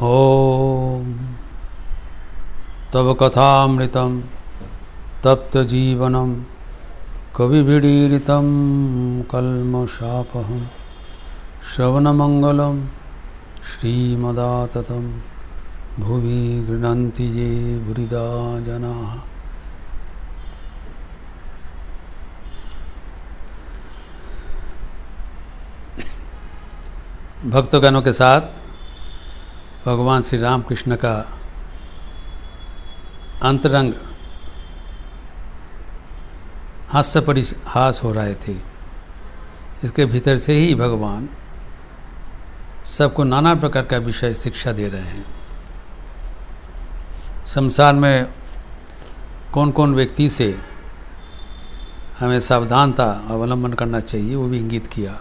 ॐ तव कथामृतं तप्तजीवनं कविभिरीडितं कल्मषापहं श्रवणमङ्गलं श्रीमदाततं भुवि गृह्णन्ति ये बुरिदा जनाः। भक्तगणों के साथ भगवान श्री राम कृष्ण का अंतरंग हास्य परिहास हो रहे थे। इसके भीतर से ही भगवान सबको नाना प्रकार का विषय शिक्षा दे रहे हैं। संसार में कौन कौन व्यक्ति से हमें सावधानता अवलंबन करना चाहिए वो भी इंगित किया।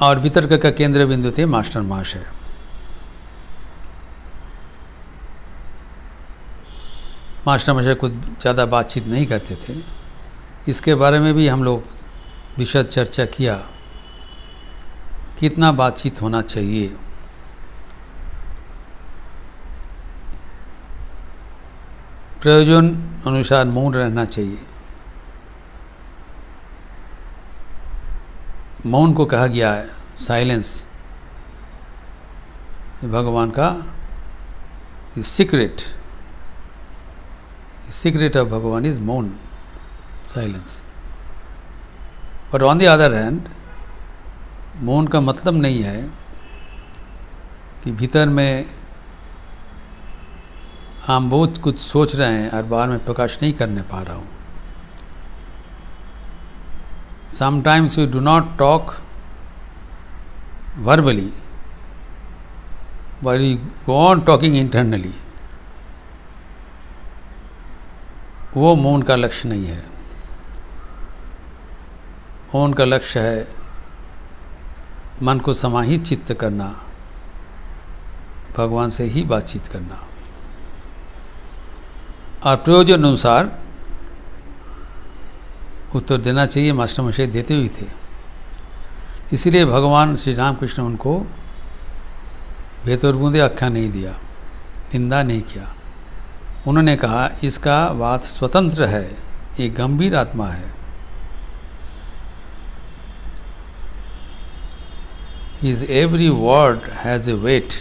और वितर्क का केंद्र बिंदु थे मास्टर महाशय। मास्टर महाशय कुछ ज़्यादा बातचीत नहीं करते थे। इसके बारे में भी हम लोग विशद चर्चा किया, कितना बातचीत होना चाहिए। प्रयोजन अनुसार मौन रहना चाहिए। मौन को कहा गया है साइलेंस, भगवान का सीक्रेट ऑफ भगवान इज मौन, silence. But on the other hand मौन का मतलब नहीं है कि भीतर में हम बहुत कुछ सोच रहे हैं और बाहर में प्रकाश नहीं करने पा रहा हूँ। Sometimes we do not talk verbally, but we go on talking internally. वो मौन का लक्ष्य नहीं है। मौन का लक्ष्य है मन को समाहित चित्त करना, भगवान से ही बातचीत करना और प्रयोजन अनुसार उत्तर देना चाहिए। मास्टर महाशय देते हुए थे। इसीलिए भगवान श्री रामकृष्ण उनको बेतौर बूंदे आख्या नहीं दिया, निंदा नहीं किया। उन्होंने कहा इसका बात स्वतंत्र है, एक गंभीर आत्मा है। His every word has a weight।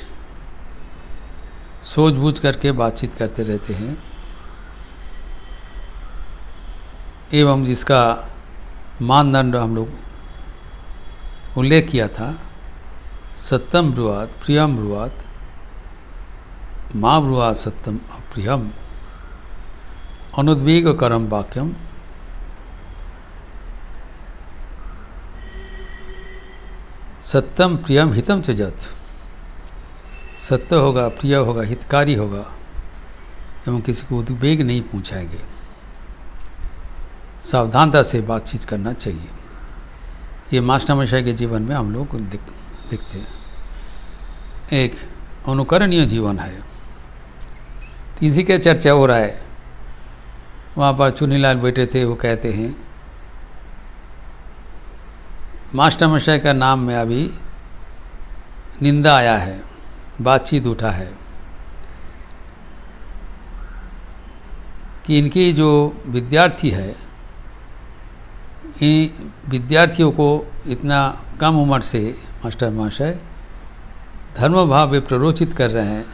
सूझबूझ करके बातचीत करते रहते हैं। एवं जिसका मानदंड हम लोग उल्लेख किया था, सत्यम ब्रुवात प्रियम ब्रुवात माँ ब्रुवात सत्यम अप्रियम अनुद्वेग करम वाक्यम सत्यम प्रियम हितम च जत। सत्य होगा, प्रिय होगा, हितकारी होगा एवं किसी को उद्वेग नहीं पहुँचाएंगे। सावधानता से बातचीत करना चाहिए। ये मास्टर महाशय के जीवन में हम लोग दिखते हैं। एक अनुकरणीय जीवन है। इसी के चर्चा हो रहा है। वहाँ पर चुनीलाल बैठे थे, वो कहते हैं मास्टर महाशय का नाम में अभी निंदा आया है, बातचीत उठा है कि इनकी जो विद्यार्थी है, इन विद्यार्थियों को इतना कम उम्र से मास्टर महाशय धर्म भाव में प्ररोचित कर रहे हैं,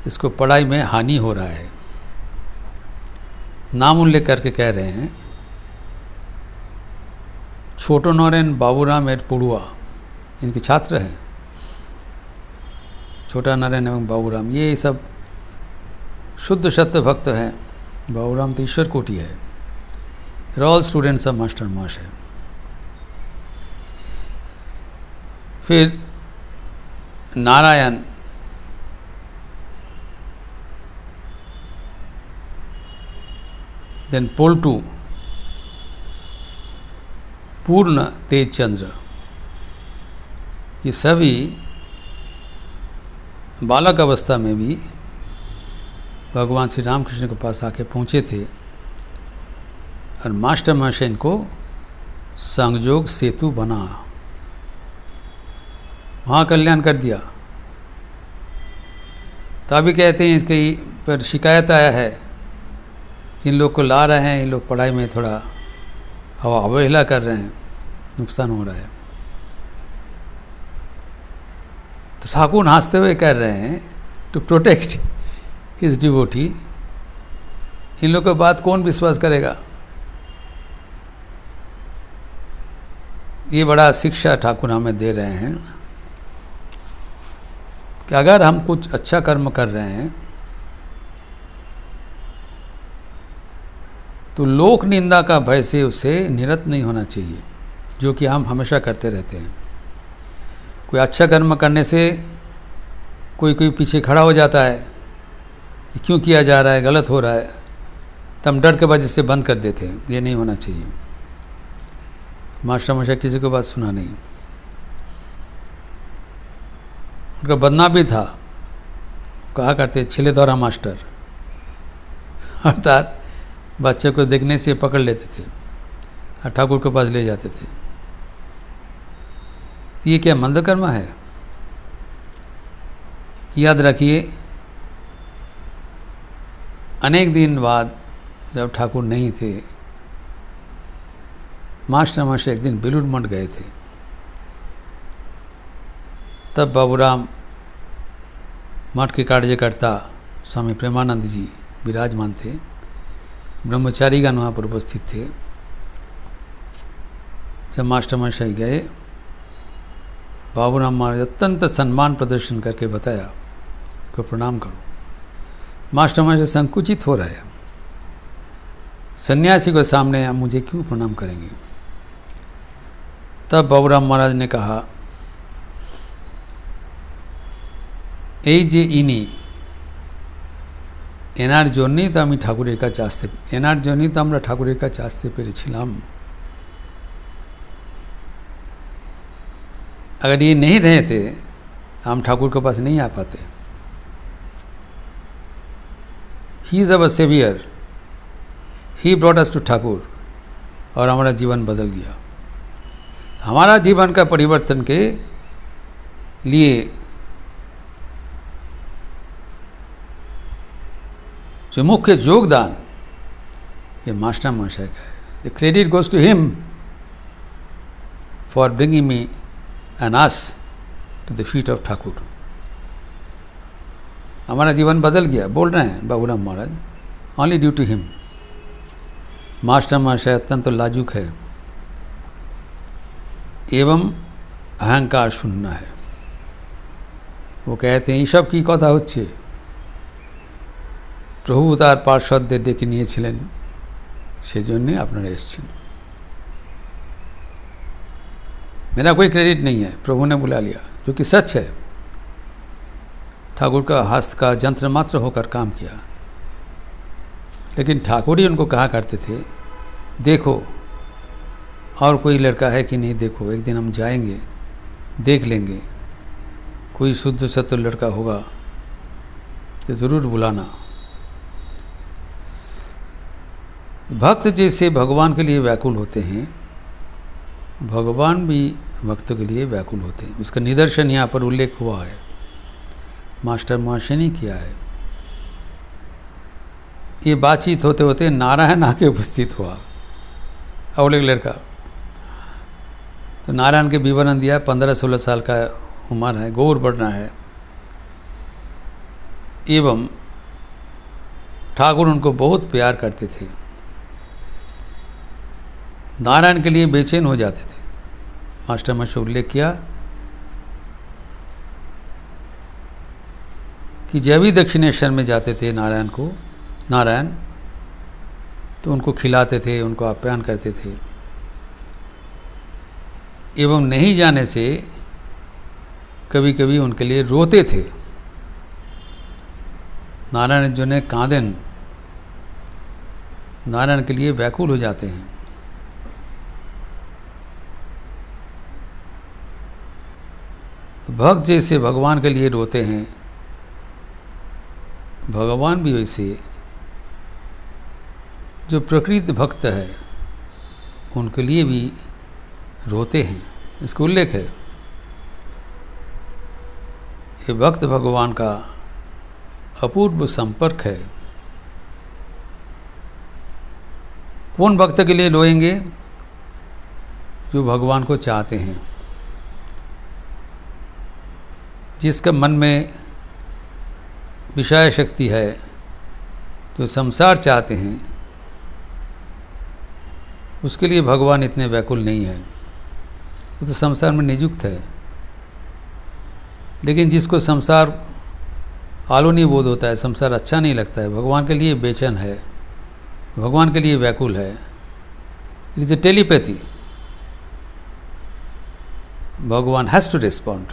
इसको पढ़ाई में हानि हो रहा है। नाम उल्लेख करके कह रहे हैं छोटो नरेन बाबूराम एट पुड़ुआ इनके छात्र हैं। छोटा नरेन एवं बाबूराम ये सब शुद्ध सत्य भक्त हैं। बाबूराम तो ईश्वर कोटि है। They're all students of master महाशय। फिर नारायण, देन पोल्टू, पूर्ण तेज चंद्र, ये सभी बालक अवस्था में भी भगवान श्री रामकृष्ण के पास आके पहुँचे थे और मास्टर महाशय इनको संयोग सेतु बना। वहाँ कल्याण कर दिया। तो अभी कहते हैं इसकी पर शिकायत आया है, जिन लोग को ला रहे हैं इन लोग पढ़ाई में थोड़ा अवहेला कर रहे हैं, नुकसान हो रहा है। तो ठाकुर हंसते हुए कह रहे हैं टू प्रोटेक्ट हिज डिवोटी, इन लोग की बात कौन विश्वास करेगा। ये बड़ा शिक्षा ठाकुर हमें दे रहे हैं कि अगर हम कुछ अच्छा कर्म कर रहे हैं तो लोक निंदा का भय से उसे निरत नहीं होना चाहिए, जो कि हम हमेशा करते रहते हैं। कोई अच्छा कर्म करने से कोई पीछे खड़ा हो जाता है, क्यों किया जा रहा है, गलत हो रहा है, तो हम डर के वजह से बंद कर देते हैं। ये नहीं होना चाहिए। मास्टर हमेशा किसी को बात सुना नहीं। उनका बदनाम भी था, कहा करते छिले दौरा मास्टर, अर्थात बच्चे को देखने से पकड़ लेते थे और ठाकुर के पास ले जाते थे। ये क्या मंद कर्म है? याद रखिए, अनेक दिन बाद जब ठाकुर नहीं थे, मास्टर मास्टर एक दिन बेलूर मठ गए थे। तब बाबूराम मठ के कार्यकर्ता स्वामी प्रेमानंद जी विराजमान थे, ब्रह्मचारीगण वहाँ पर उपस्थित थे। जब मास्टर मास्टर गए, बाबूराम महाराज अत्यंत सम्मान प्रदर्शन करके बताया को प्रणाम करो। मास्टर मास्टर संकुचित हो रहा है, सन्यासी के सामने आप मुझे क्यों प्रणाम करेंगे। तब बाबूराम महाराज ने कहा, এই যে ইনি, এনার জন্যই তো আমি ঠাকুরের কাছে আসতে, এনার জন্যই তো আমরা ঠাকুরের কাছে আসতে পেরেছিলাম। अगर ये नहीं रहे थे हम ठाकुर के पास नहीं आ पाते। He is our saviour, he brought us to Thakur, और हमारा जीवन बदल गया। हमारा जीवन का परिवर्तन के लिए जो मुख्य योगदान ये मास्टर महाशय का है। The credit goes to him for bringing me and us to the feet of Thakur. हमारा जीवन बदल गया, बोल रहे हैं Baburam Maharaj, only due to him. Master Mahashay अत्यंत लाजुक है एवं अहंकार शून्य है। वो कहते हैं এই সব কি কথা হচ্ছে, প্রভু তার পার্শ্বদের ডেকে নিয়েছিলেন, সেজন্যই আপনারা এসেছেন। मेरा कोई क्रेडिट नहीं है, प्रभु ने बुला लिया, जो कि सच है। ठाकुर का हस्त का यंत्र मात्र होकर काम किया, लेकिन ठाकुर ही उनको कहा करते थे, देखो और कोई लड़का है कि नहीं, देखो एक दिन हम जाएंगे, देख लेंगे, कोई शुद्ध सत्य लड़का होगा तो ज़रूर बुलाना। भक्त जैसे भगवान के लिए व्याकुल होते हैं, भगवान भी भक्तों के लिए व्याकुल होते हैं। उसका निदर्शन यहाँ पर उल्लेख हुआ है, मास्टर महाशय ने किया है। ये बातचीत होते होते नारायण आके उपस्थित हुआ, और एक लड़का, तो नारायण के विवरण दिया। 15-16 साल का उम्र है, गौर बढ़ना है, एवं ठाकुर उनको बहुत प्यार करते थे, नारायण के लिए बेचैन हो जाते थे। मास्टर महाशय उल्लेख किया कि जब भी दक्षिणेश्वर में जाते थे नारायण तो उनको खिलाते थे, उनको आप्यायन करते थे, एवं नहीं जाने से कभी कभी उनके लिए रोते थे। नारायण जो ने कांदन, नारायण के लिए व्याकुल हो जाते हैं। तो भक्त जैसे भगवान के लिए रोते हैं, भगवान भी वैसे जो प्रकृत भक्त है उनके लिए भी रोते हैं। इसका उल्लेख है। ये भक्त भगवान का अपूर्व संपर्क है। कौन भक्त के लिए रोएंगे? जो भगवान को चाहते हैं, जिसका मन में विषय शक्ति है, जो संसार चाहते हैं, उसके लिए भगवान इतने व्याकुल नहीं है। वो तो संसार में नियुक्त है। लेकिन जिसको संसार आलो नहीं बोध होता है, संसार अच्छा नहीं लगता है, भगवान के लिए बेचैन है, भगवान के लिए व्याकुल है, इट इज़ ए टेलीपैथी। भगवान हैज़ टू रिस्पॉन्ड।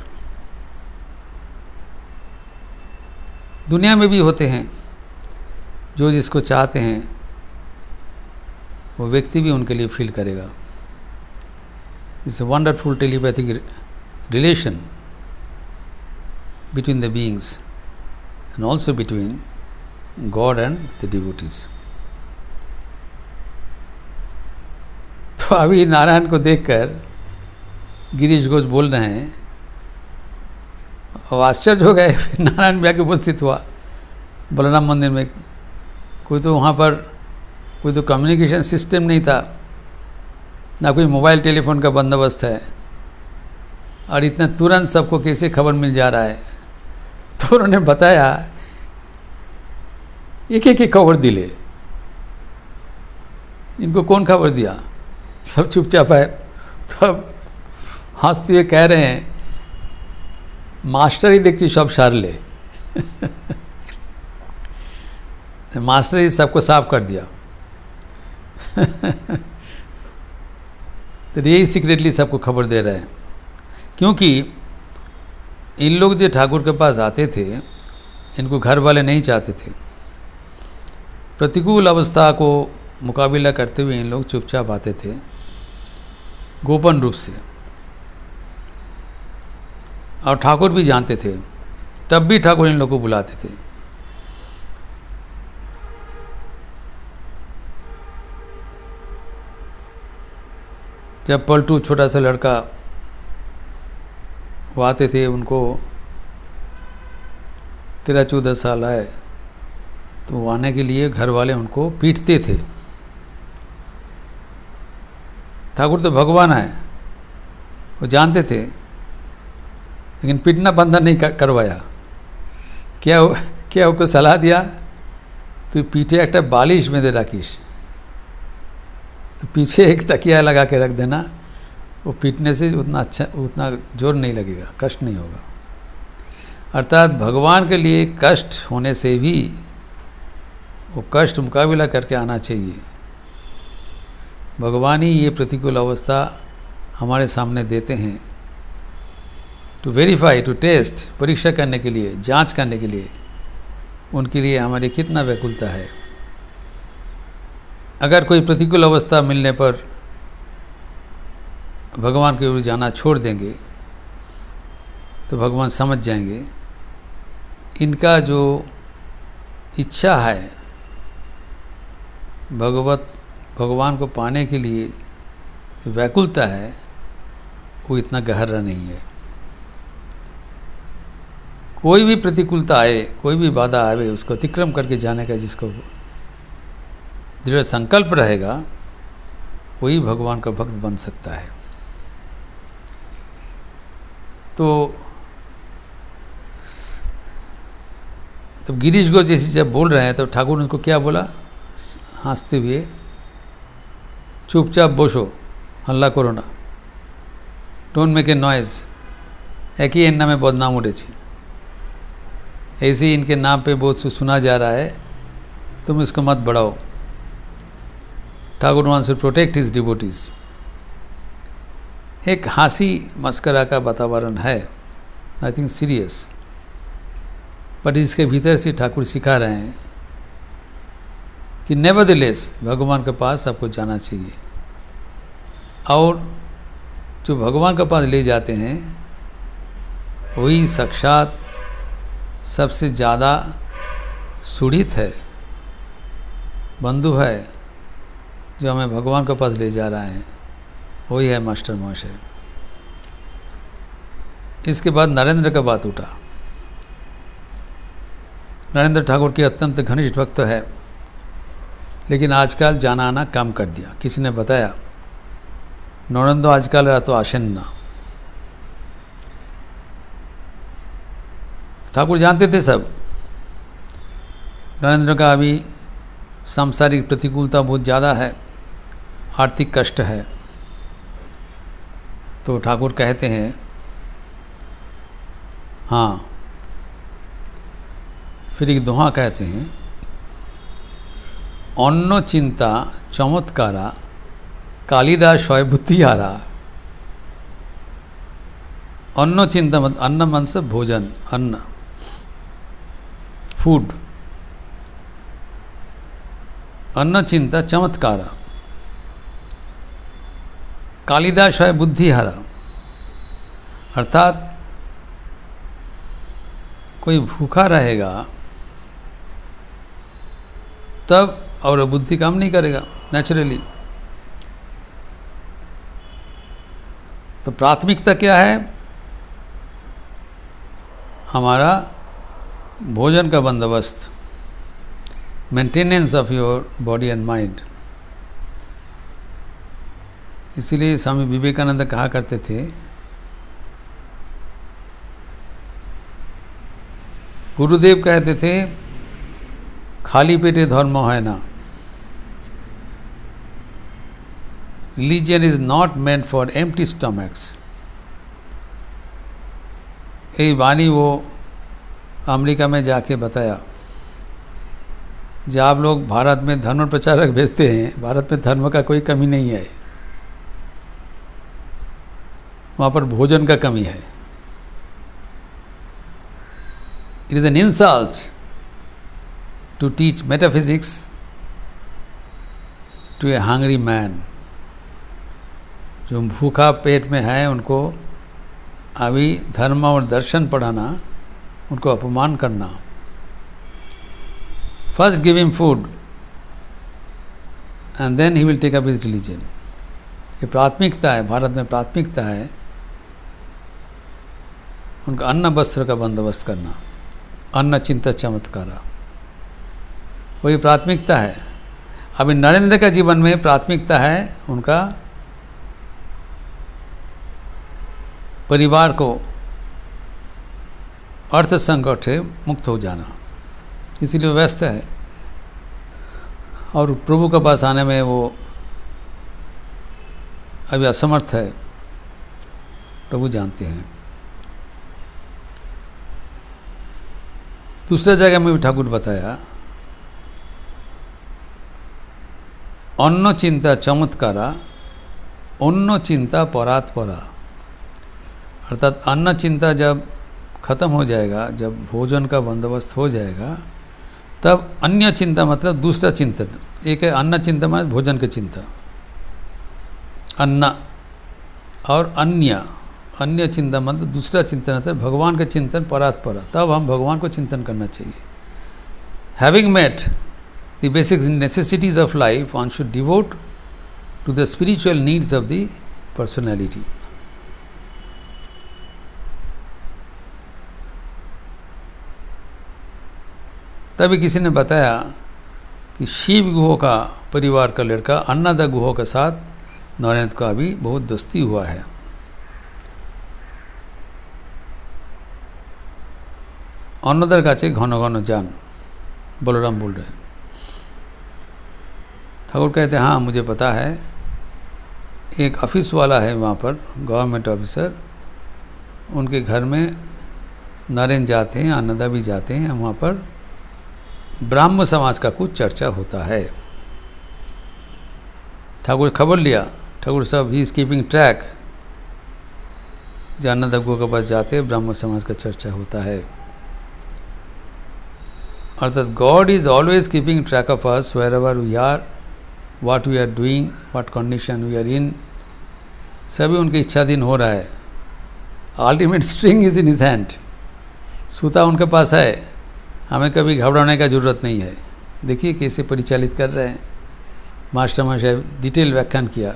दुनिया में भी होते हैं जो जिसको चाहते हैं वो व्यक्ति भी उनके लिए फील करेगा। It's a wonderful telepathic relation between the beings and also between God and the devotees. तो अभी नारायण को देखकर गिरीश घोष बोल रहे हैं और आश्चर्य हो गए। नारायण भी आके उपस्थित हुआ बलराम मंदिर में। कोई तो वहाँ पर कोई तो कम्युनिकेशन सिस्टम नहीं था, ना कोई मोबाइल टेलीफोन का बंदोबस्त है, और इतना तुरंत सबको कैसे खबर मिल जा रहा है। तो उन्होंने बताया, एक एक खबर दिले। इनको कौन खबर दिया? सब चुपचाप है। तब हंसते हुए कह रहे हैं, मास्टर ही देखती सब सारले। मास्टर ही सबको साफ कर दिया। तो यही सीक्रेटली सबको खबर दे रहे हैं। क्योंकि इन लोग जो ठाकुर के पास आते थे, इनको घर वाले नहीं चाहते थे। प्रतिकूल अवस्था को मुकाबला करते हुए इन लोग चुपचाप आते थे, गोपन रूप से, और ठाकुर भी जानते थे। तब भी ठाकुर इन लोग को बुलाते थे। जब पलटू छोटा सा लड़का वो आते थे, उनको 13-14 साल आए, तो वो आने के लिए घर वाले उनको पीटते थे। ठाकुर तो भगवान है, वो जानते थे, लेकिन पीटना बंधन नहीं करवाया। क्या उनको सलाह दिया, तो पीछे एक बालिश में दे राकेश, तो पीछे एक तकिया लगा के रख देना, वो पीटने से उतना जोर नहीं लगेगा, कष्ट नहीं होगा। अर्थात भगवान के लिए कष्ट होने से भी वो कष्ट मुकाबला करके आना चाहिए। भगवान ही ये प्रतिकूल अवस्था हमारे सामने देते हैं, टू वेरीफाई, टू टेस्ट, परीक्षा करने के लिए, जांच करने के लिए, उनके लिए हमारी कितना व्याकुलता है। अगर कोई प्रतिकूल अवस्था मिलने पर भगवान की ओर जाना छोड़ देंगे, तो भगवान समझ जाएंगे इनका जो इच्छा है भगवान को पाने के लिए, जो व्याकुलता है, वो इतना गहरा नहीं है। कोई भी प्रतिकूलता आए, कोई भी बाधा आए, उसको अतिक्रम करके जाने का जिसको दृढ़ संकल्प रहेगा, वही भगवान का भक्त बन सकता है। तो तब गिरीश घोष जैसे जब बोल रहे हैं, तो ठाकुर ने उनको क्या बोला हंसते हुए, चुपचाप बोसो, हल्ला करो ना, डोंट मेक ए नॉइज, एक ही नामे बदनाम उठे, ऐसे ही इनके नाम पे बहुत सुना जा रहा है, तुम इसको मत बढ़ाओ। Thakur wants to protect his devotees. एक हंसी मस्करा का वातावरण है, आई थिंक सीरियस, बट इसके भीतर से ठाकुर सिखा रहे हैं कि नेवरदलेस भगवान के पास सबको जाना चाहिए, और जो भगवान के पास ले जाते हैं वही साक्षात सबसे ज़्यादा सुड़ित है, बंधु है, जो हमें भगवान के पास ले जा रहा है, वही है मास्टर महाशय। इसके बाद नरेंद्र का बात उठा। नरेंद्र ठाकुर के अत्यंत घनिष्ठ भक्त है, लेकिन आजकल जाना आना कम कर दिया। किसी ने बताया नरेंद्र आजकल रातो आसेन ना। ठाकुर जानते थे सब, नरेंद्र का अभी सांसारिक प्रतिकूलता बहुत ज़्यादा है, आर्थिक कष्ट है। तो ठाकुर कहते हैं, हाँ, फिर एक दोहा कहते हैं, अन्न चिंता चमत्कारा कालिदास হয় बुद्धिहारा। अन्न चिंता अन्न मन से भोजन, अन्न, फूड। अन्न चिंता चमत्कारा कालिदास है बुद्धिहारा। अर्थात कोई भूखा रहेगा तब और बुद्धि काम नहीं करेगा नेचुरली। तो प्राथमिकता क्या है? हमारा भोजन का बंदोबस्त, maintenance of your body and mind. इसीलिए स्वामी विवेकानंद कहा करते थे, गुरुदेव कहते थे, खाली पेटे धर्म है ना। Religion is not meant for empty stomachs. ये वाणी वो अमेरिका में जाके बताया, जब आप लोग भारत में धर्म प्रचारक भेजते हैं, भारत में धर्म का कोई कमी नहीं है, वहाँ पर भोजन का कमी है। It is an insult to teach metaphysics to a hungry man. जो भूखा पेट में है उनको अभी धर्म और दर्शन पढ़ाना, उनको अपमान करना। First give him food and then he will take up his religion. ये प्राथमिकता है, भारत में प्राथमिकता है उनका अन्न वस्त्र का बंदोबस्त करना, अन्न चिंता चमत्कारा, वही प्राथमिकता है। अभी नरेंद्र का जीवन में प्राथमिकता है उनका परिवार को अर्थ संकट से मुक्त हो जाना, इसीलिए व्यस्त है। और प्रभु के पास आने में वो अभी असमर्थ है, प्रभु जानते हैं। दूसरा जगह में भी ठाकुर बताया, अन्न चिंता चमत्कारा अन्न चिंता परात परा। अर्थात अन्न चिंता जब खत्म हो जाएगा, जब भोजन का बंदोबस्त हो जाएगा, तब अन्य चिंता मतलब दूसरा चिंतन। एक है अन्न चिंता मतलब भोजन की चिंता, अन्न, और अन्य चिंता मतलब दूसरा चिंतन है भगवान का चिंतन, परात परा। तब हम भगवान को चिंतन करना चाहिए। Having met the basic necessities of life, one should devote to the spiritual needs of the personality. तभी किसी ने बताया कि शिव गुहो का परिवार का लड़का अन्नदा गुहो के साथ नरेंद्र का भी बहुत दोस्ती हुआ है। अन्नदार काछे घन घन जान, बलराम बोल रहे हैं। ठाकुर कहते हैं, हाँ मुझे पता है, एक ऑफिस वाला है वहाँ पर, गवर्नमेंट ऑफिसर, उनके घर में नरेंद्र जाते हैं, अन्नदा भी जाते हैं। वहाँ पर ब्राह्म समाज का कुछ चर्चा होता है। ठाकुर खबर लिया, ठाकुर साहब ही इज कीपिंग ट्रैक। जो अन्नदा गुहो के पास जाते हैं, ब्राह्म समाज का चर्चा होता है। अर्थात God is always keeping track of us wherever we are, what we are doing, what condition we are in. सभी उनकी इच्छाधीन हो रहा है। Ultimate string is in his hand. सूता उनके पास है, हमें कभी घबराने का जरूरत नहीं है। देखिए कैसे परिचालित कर रहे हैं। मास्टर साहब डिटेल व्याख्यान किया।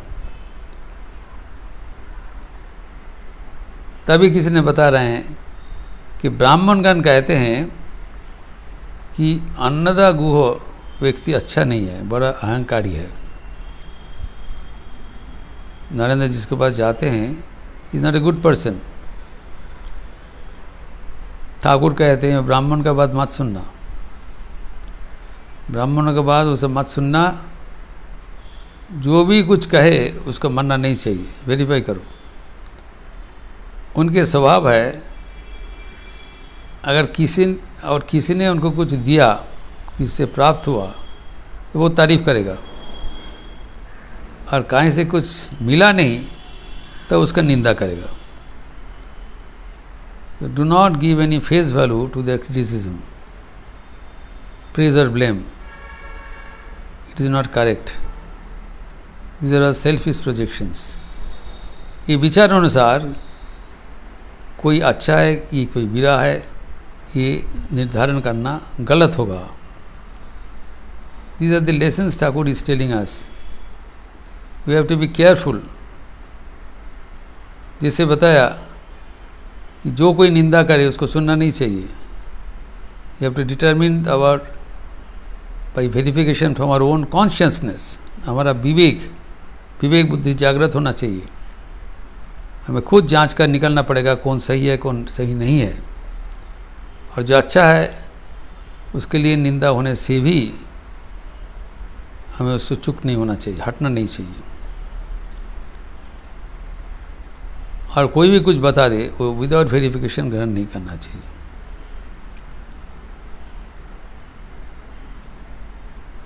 तभी किसी ने बता रहे हैं कि ब्राह्मणगण कहते हैं कि अन्नदा गुह व्यक्ति अच्छा नहीं है, बड़ा अहंकारी है। नरेंद्र जिसके पास जाते हैं, is not a good person. Thakur कहते हैं ब्राह्मण का बात मत सुनना, ब्राह्मणों के बाद उसे मत सुनना, जो भी कुछ कहे उसको मानना नहीं चाहिए, वेरीफाई करो। उनके स्वभाव है, अगर किसी ने उनको कुछ दिया, किससे प्राप्त हुआ, तो वो तारीफ करेगा, और कहीं से कुछ मिला नहीं तो उसका निंदा करेगा। So do not give any face value to their criticism, praise or blame. It is not correct. These are all selfish projections. ये विचार अनुसार कोई अच्छा है कि कोई बुरा है, ये निर्धारण करना गलत होगा। These are the lessons Thakur is telling us. We have to be careful. जैसे बताया कि जो कोई निंदा करे उसको सुनना नहीं चाहिए। You have to determine our by verification from our own consciousness. हमारा विवेक बुद्धि जागृत होना चाहिए। हमें खुद जांच कर निकलना पड़ेगा कौन सही है कौन सही नहीं है, और जो अच्छा है उसके लिए निंदा होने से भी हमें उससे चुप नहीं होना चाहिए, हटना नहीं चाहिए। और कोई भी कुछ बता दे वो विदाउट वेरिफिकेशन ग्रहण नहीं करना चाहिए।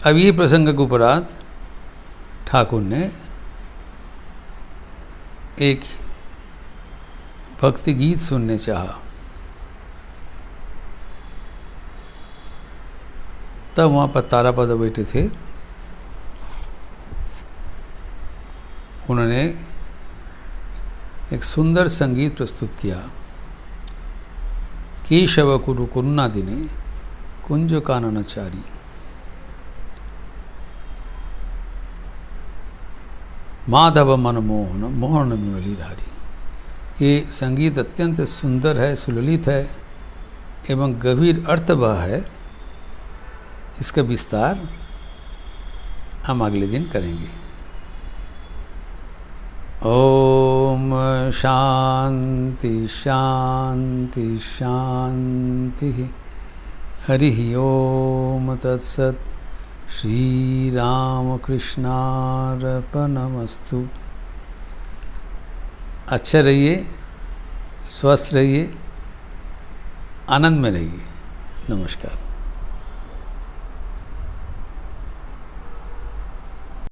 अब ये प्रसंग के उपरांत ठाकुर ने एक भक्ति गीत सुनने चाहा। तब वहाँ पर तारापद बैठे थे, उन्होंने एक सुंदर संगीत प्रस्तुत किया। केशव कुरु कुरुना दिने कुंज काननचारी। माधव मनमोहन मोहन मुरलीधारी। ये संगीत अत्यंत सुंदर है, सुललित है एवं गंभीर अर्थ वह है। इसका विस्तार हम अगले दिन करेंगे। ओम शांति शांति शांति। हरि ओम तत्सत। श्री राम कृष्णार्पणमस्तु। अच्छा रहिए, स्वस्थ रहिए, आनंद में रहिए। नमस्कार।